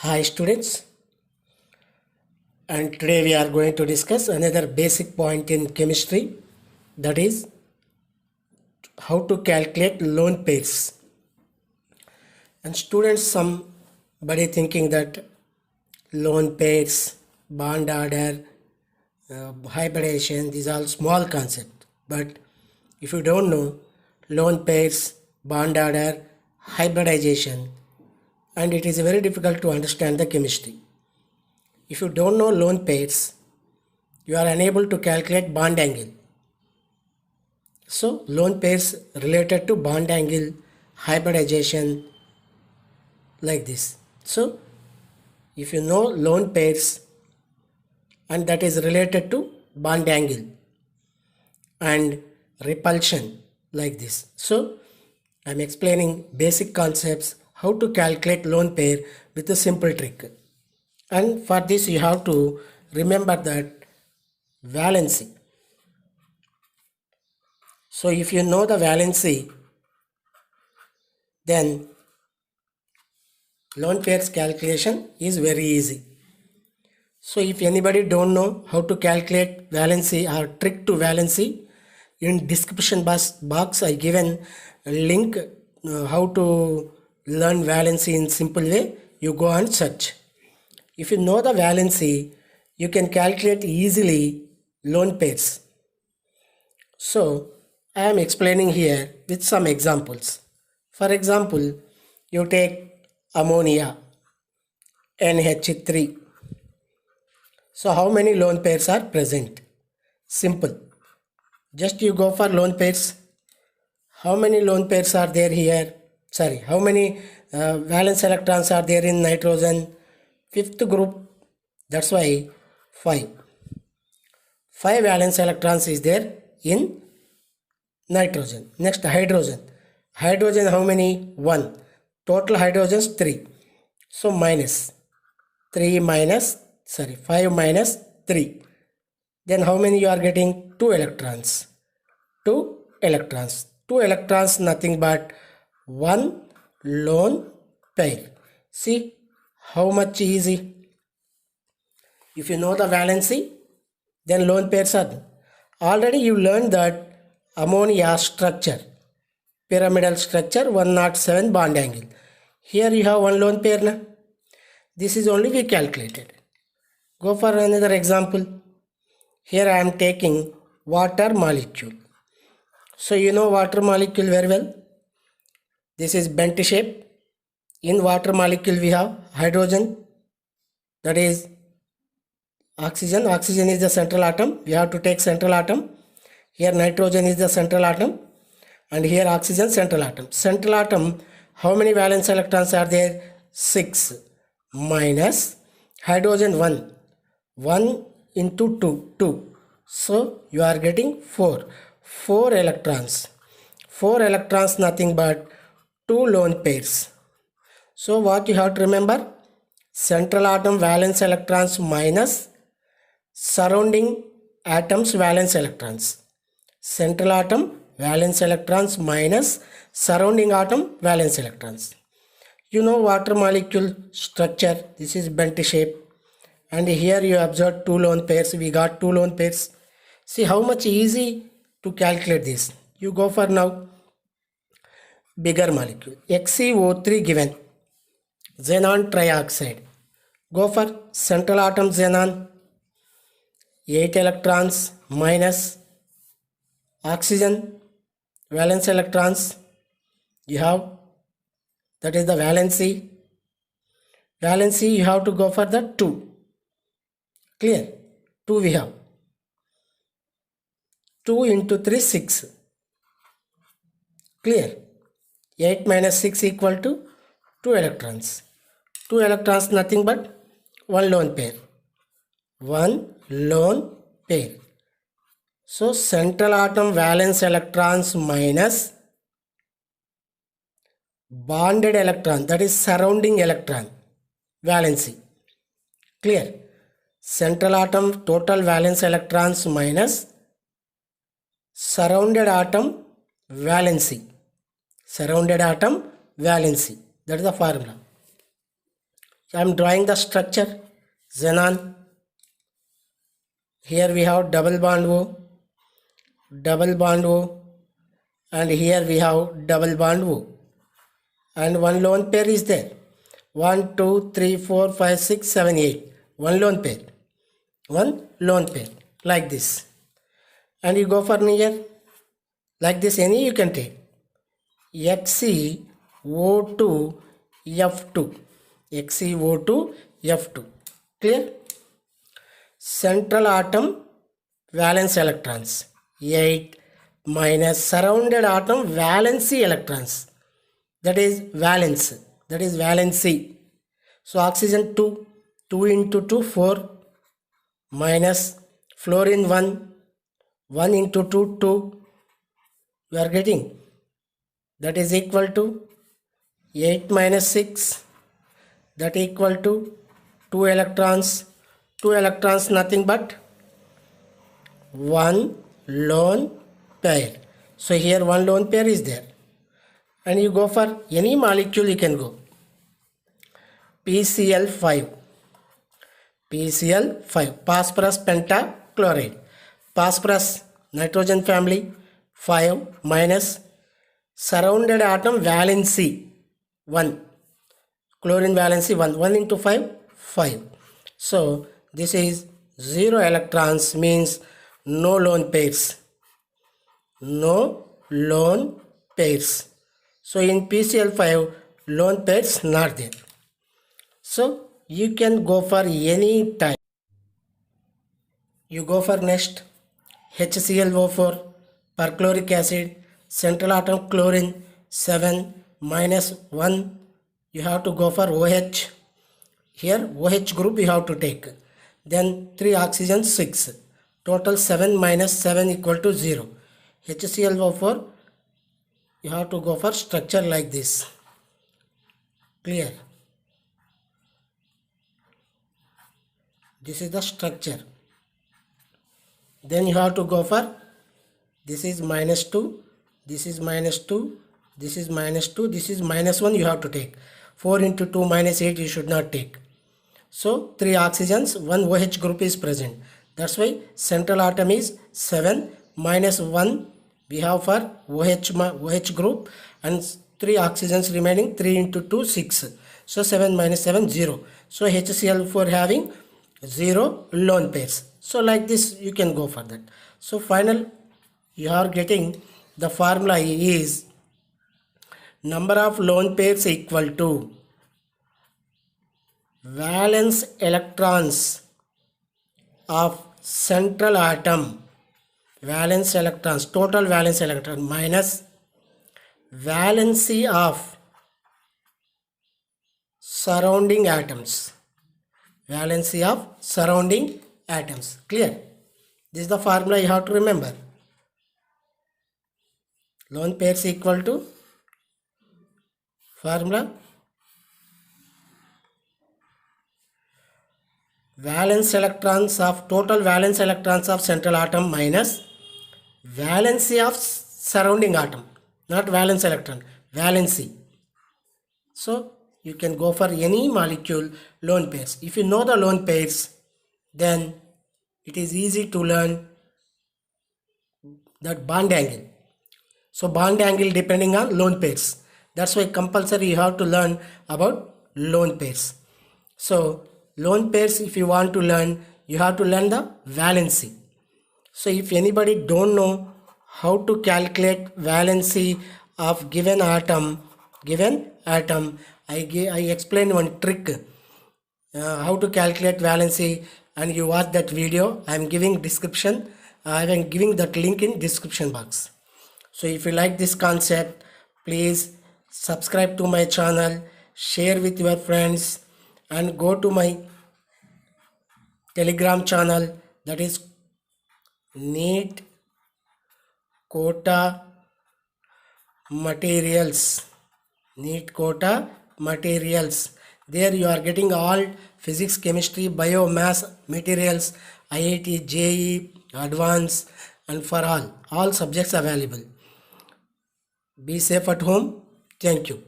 Hi students, and today we are going to discuss another basic point in chemistry, that is how to calculate lone pairs. And students, somebody thinking that lone pairs, bond order, hybridization, these are all small concepts. But if you don't know lone pairs, bond order, hybridization, and it is very difficult to understand the chemistry. If you don't know lone pairs, you are unable to calculate bond angle. So lone pairs related to bond angle, hybridization, like this. So if you know lone pairs and that is related to bond angle and repulsion, like this. So I am explaining basic concepts how to calculate lone pair with a simple trick. And for this you have to remember that valency. So if you know the valency, then lone pairs calculation is very easy. So if anybody don't know how to calculate valency or trick to valency, in description box I given a link how to learn valency in simple way. You go and search. If you know the valency, you can calculate easily lone pairs. So I am explaining here with some examples. For example, you take ammonia, NH3. So how many lone pairs are present? Simple. Just you go for lone pairs. How many lone pairs are there here? Sorry, how many valence electrons are there in nitrogen? Fifth group. That's why 5. 5 valence electrons is there in nitrogen. Next, hydrogen. Hydrogen how many? 1. Total hydrogens 3. So minus 5 minus 3. Then how many you are getting? 2 electrons. 2 electrons. 2 electrons nothing but 1 lone pair. See how much easy. If you know the valency, then lone pairs are. Already you learned that ammonia structure, pyramidal structure, 107 bond angle. Here you have one lone pair. Na? This is only we calculated. Go for another example. Here I am taking water molecule. So you know water molecule very well. This is bent shape. In water molecule we have hydrogen, that is oxygen. Oxygen is the central atom. We have to take central atom. Here nitrogen is the central atom, and here oxygen central atom. Central atom, how many valence electrons are there? 6 minus hydrogen 1. 1 into 2, 2. So you are getting 4. 4 electrons. 4 electrons nothing but 2 lone pairs. So what you have to remember? Central atom valence electrons minus surrounding atoms valence electrons. Central atom valence electrons minus surrounding atom valence electrons. You know water molecule structure. This is bent shape. And here you observe 2 lone pairs. We got 2 lone pairs. See how much easy to calculate this. You go for now bigger molecule. XeO3 given. Xenon trioxide. Go for central atom xenon. 8 electrons minus oxygen valence electrons. You have, that is the valency. Valency you have to go for the 2. Clear? 2 we have. 2 into 3, 6. Clear? 8 minus 6 equal to 2 electrons. 2 electrons nothing but 1 lone pair. 1 lone pair. So central atom valence electrons minus bonded electron, that is surrounding electron, valency. Clear? Central atom total valence electrons minus surrounded atom valency. Surrounded atom valency. That is the formula. I am drawing the structure. Xenon. Here we have double bond O, and here we have double bond O. And one lone pair is there. 1, 2, 3, 4, 5, 6, 7, 8. One lone pair. Like this. And you go for near. Like this, any you can take. XeO2 F2. XeO2 F2. Clear? Central atom valence electrons 8 minus surrounded atom valency electrons, that is valency. So oxygen 2 into 2 4 minus fluorine 1 into 2 2, you are getting, that is equal to 8 minus 6, that equal to 2 electrons nothing but one lone pair. So here one lone pair is there, and you go for any molecule, you can go. PCl5, phosphorus pentachloride, phosphorus nitrogen family 5 minus surrounded atom valency 1, chlorine valency 1 into 5 5. So this is 0 electrons, means no lone pairs. So in PCl5 lone pairs not there. So you can go for any type. You go for next HClO4, perchloric acid, central atom chlorine 7 minus 1. You have to go for OH. Here OH group you have to take. Then 3 oxygen 6. Total 7 minus 7 equal to 0. HClO4, you have to go for structure like this. Clear? This is the structure. Then you have to go for, this is minus 2, this is minus 2, this is minus 2, this is minus 1 you have to take. 4 into 2 minus 8 you should not take. So 3 oxygens, 1 OH group is present. That's why central atom is 7 minus 1 we have for OH group, and 3 oxygens remaining, 3 into 2 6. So 7 minus 7 0. So HCl4 having 0 lone pairs. So like this you can go for that. So final you are getting, the formula is number of lone pairs equal to valence electrons of central atom, valence electrons, total valence electron, minus valency of surrounding atoms, valency of surrounding atoms. Clear? This is the formula you have to remember. Lone pairs equal to formula valence electrons of, total valence electrons of central atom minus valency of surrounding atom, not valence electron, valency. So you can go for any molecule lone pairs. If you know the lone pairs, then it is easy to learn that bond angle. So bond angle depending on lone pairs. That's why compulsory you have to learn about lone pairs. So lone pairs, if you want to learn, you have to learn the valency. So if anybody don't know how to calculate valency of given atom, I explained one trick how to calculate valency, and you watch that video. I am giving description. I am giving that link in description box. So if you like this concept, please subscribe to my channel, share with your friends, and go to my Telegram channel, that is NEET Quota Materials. NEET Quota Materials. There you are getting all physics, chemistry, bio, maths materials, IIT, JEE, advanced, and for all subjects available. Be safe at home. Thank you.